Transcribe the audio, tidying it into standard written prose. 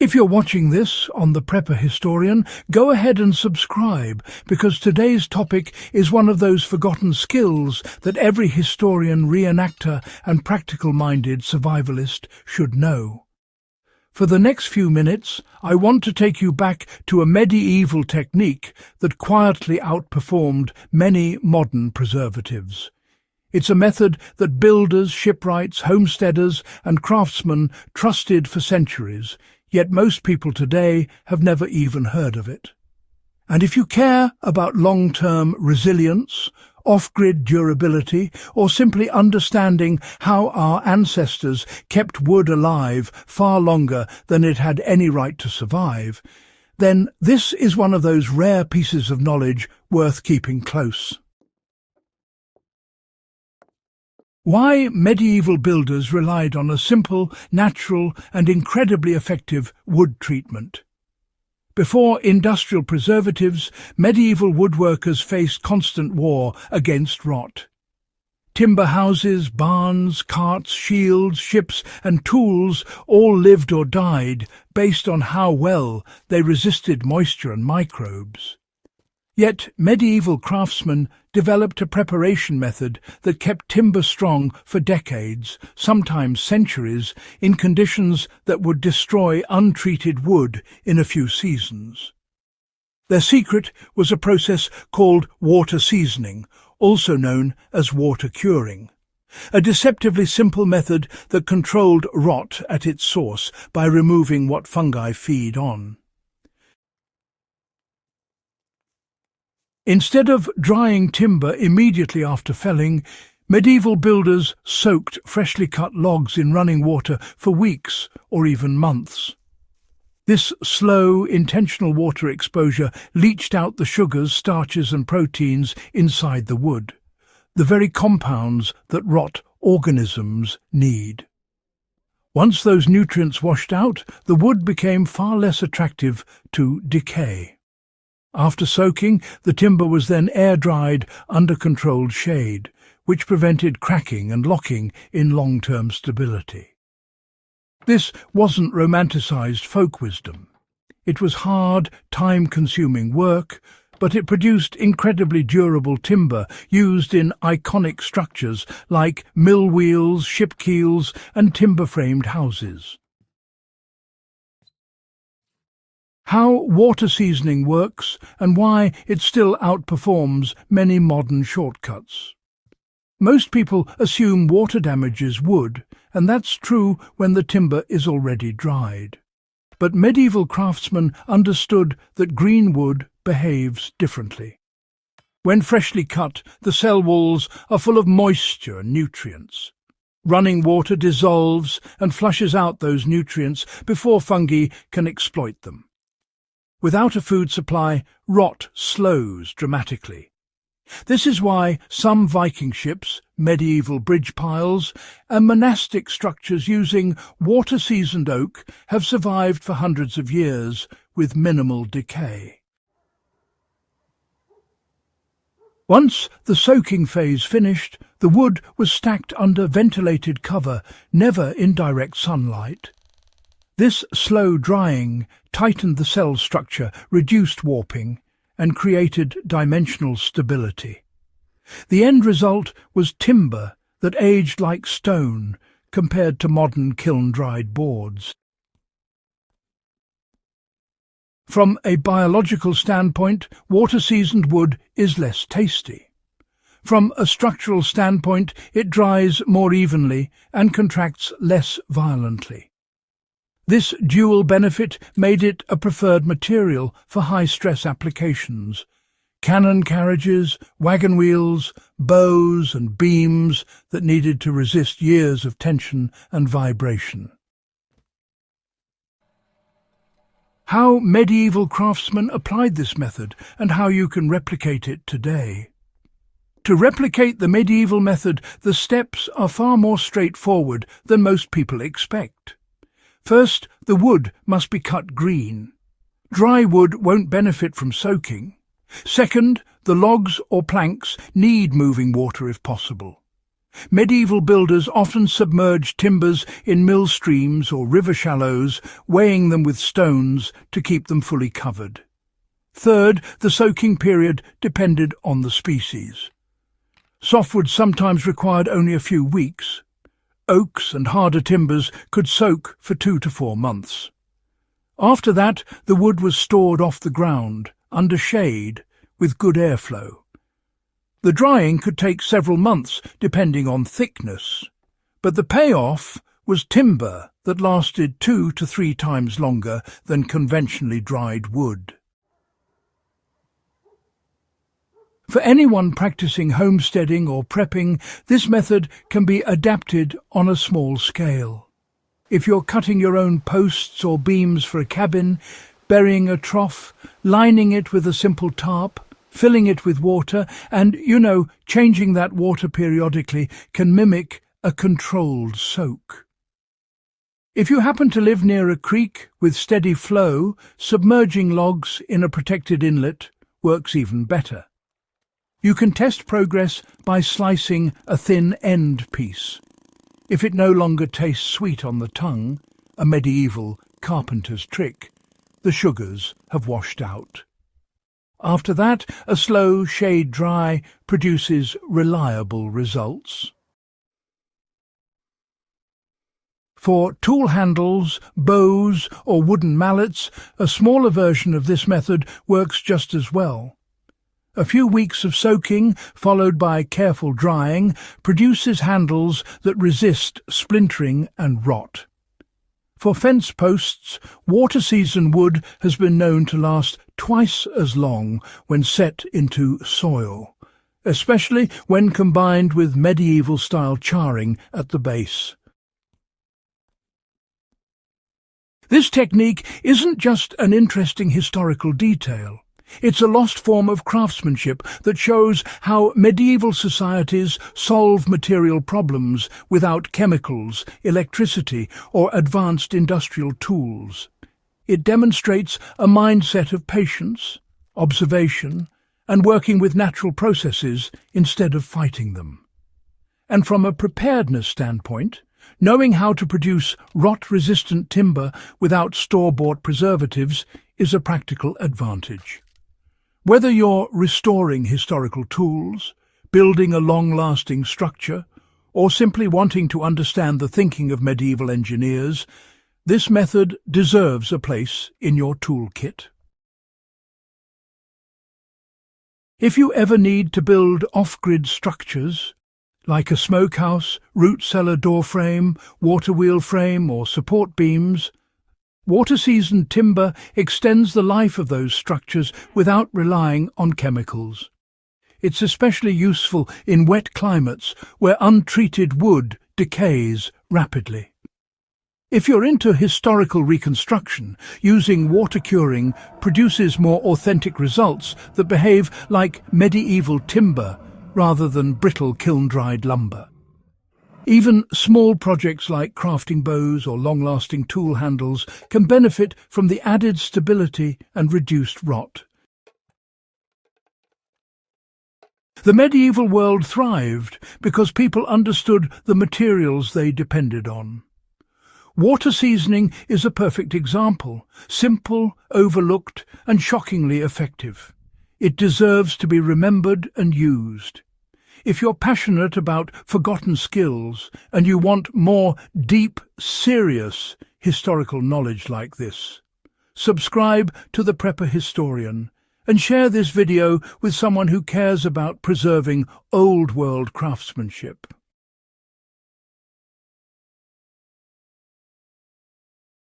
If you're watching this on The Prepper Historian, go ahead and subscribe, because today's topic is one of those forgotten skills that every historian, reenactor and practical-minded survivalist should know. For the next few minutes, I want to take you back to a medieval technique that quietly outperformed many modern preservatives. It's a method that builders, shipwrights, homesteaders and craftsmen trusted for centuries, yet most people today have never even heard of it. And if you care about long-term resilience, off-grid durability, or simply understanding how our ancestors kept wood alive far longer than it had any right to survive, then this is one of those rare pieces of knowledge worth keeping close. Why medieval builders relied on a simple, natural and incredibly effective wood treatment. Before industrial preservatives, medieval woodworkers faced constant war against rot. Timber houses, barns, carts, shields, ships and tools all lived or died based on how well they resisted moisture and microbes. Yet medieval craftsmen developed a preparation method that kept timber strong for decades, sometimes centuries, in conditions that would destroy untreated wood in a few seasons. Their secret was a process called water seasoning, also known as water curing, a deceptively simple method that controlled rot at its source by removing what fungi feed on. Instead of drying timber immediately after felling, medieval builders soaked freshly cut logs in running water for weeks or even months. This slow, intentional water exposure leached out the sugars, starches and proteins inside the wood, the very compounds that rot organisms need. Once those nutrients washed out, the wood became far less attractive to decay. After soaking, the timber was then air-dried under controlled shade, which prevented cracking and locking in long-term stability. This wasn't romanticized folk wisdom. It was hard, time-consuming work, but it produced incredibly durable timber used in iconic structures like mill wheels, ship keels, and timber-framed houses. How water seasoning works and why it still outperforms many modern shortcuts. Most people assume water damages wood, and that's true when the timber is already dried. But medieval craftsmen understood that green wood behaves differently. When freshly cut, the cell walls are full of moisture and nutrients. Running water dissolves and flushes out those nutrients before fungi can exploit them. Without a food supply, rot slows dramatically. This is why some Viking ships, medieval bridge piles, and monastic structures using water-seasoned oak have survived for hundreds of years with minimal decay. Once the soaking phase finished, the wood was stacked under ventilated cover, never in direct sunlight. This slow drying tightened the cell structure, reduced warping, and created dimensional stability. The end result was timber that aged like stone compared to modern kiln-dried boards. From a biological standpoint, water-seasoned wood is less tasty. From a structural standpoint, it dries more evenly and contracts less violently. This dual benefit made it a preferred material for high-stress applications. Cannon carriages, wagon wheels, bows and beams that needed to resist years of tension and vibration. How medieval craftsmen applied this method and how you can replicate it today. To replicate the medieval method, the steps are far more straightforward than most people expect. First, the wood must be cut green. Dry wood won't benefit from soaking. Second, the logs or planks need moving water if possible. Medieval builders often submerged timbers in mill streams or river shallows, weighing them with stones to keep them fully covered. Third, the soaking period depended on the species. Softwood sometimes required only a few weeks. Oaks and harder timbers could soak for 2 to 4 months. After that, the wood was stored off the ground, under shade, with good airflow. The drying could take several months, depending on thickness, but the payoff was timber that lasted 2 to 3 times longer than conventionally dried wood. For anyone practicing homesteading or prepping, this method can be adapted on a small scale. If you're cutting your own posts or beams for a cabin, burying a trough, lining it with a simple tarp, filling it with water, and, changing that water periodically can mimic a controlled soak. If you happen to live near a creek with steady flow, submerging logs in a protected inlet works even better. You can test progress by slicing a thin end piece. If it no longer tastes sweet on the tongue, a medieval carpenter's trick, the sugars have washed out. After that, a slow shade dry produces reliable results. For tool handles, bows or wooden mallets, a smaller version of this method works just as well. A few weeks of soaking, followed by careful drying, produces handles that resist splintering and rot. For fence posts, water-seasoned wood has been known to last twice as long when set into soil, especially when combined with medieval-style charring at the base. This technique isn't just an interesting historical detail. It's a lost form of craftsmanship that shows how medieval societies solve material problems without chemicals, electricity, or advanced industrial tools. It demonstrates a mindset of patience, observation, and working with natural processes instead of fighting them. And from a preparedness standpoint, knowing how to produce rot-resistant timber without store-bought preservatives is a practical advantage. Whether you're restoring historical tools, building a long-lasting structure, or simply wanting to understand the thinking of medieval engineers, this method deserves a place in your toolkit. If you ever need to build off-grid structures, like a smokehouse, root cellar door frame, water wheel frame, or support beams, water-seasoned timber extends the life of those structures without relying on chemicals. It's especially useful in wet climates where untreated wood decays rapidly. If you're into historical reconstruction, using water curing produces more authentic results that behave like medieval timber rather than brittle kiln-dried lumber. Even small projects like crafting bows or long-lasting tool handles can benefit from the added stability and reduced rot. The medieval world thrived because people understood the materials they depended on. Water seasoning is a perfect example, simple, overlooked, and shockingly effective. It deserves to be remembered and used. If you're passionate about forgotten skills and you want more deep, serious historical knowledge like this, subscribe to The Prepper Historian and share this video with someone who cares about preserving old-world craftsmanship.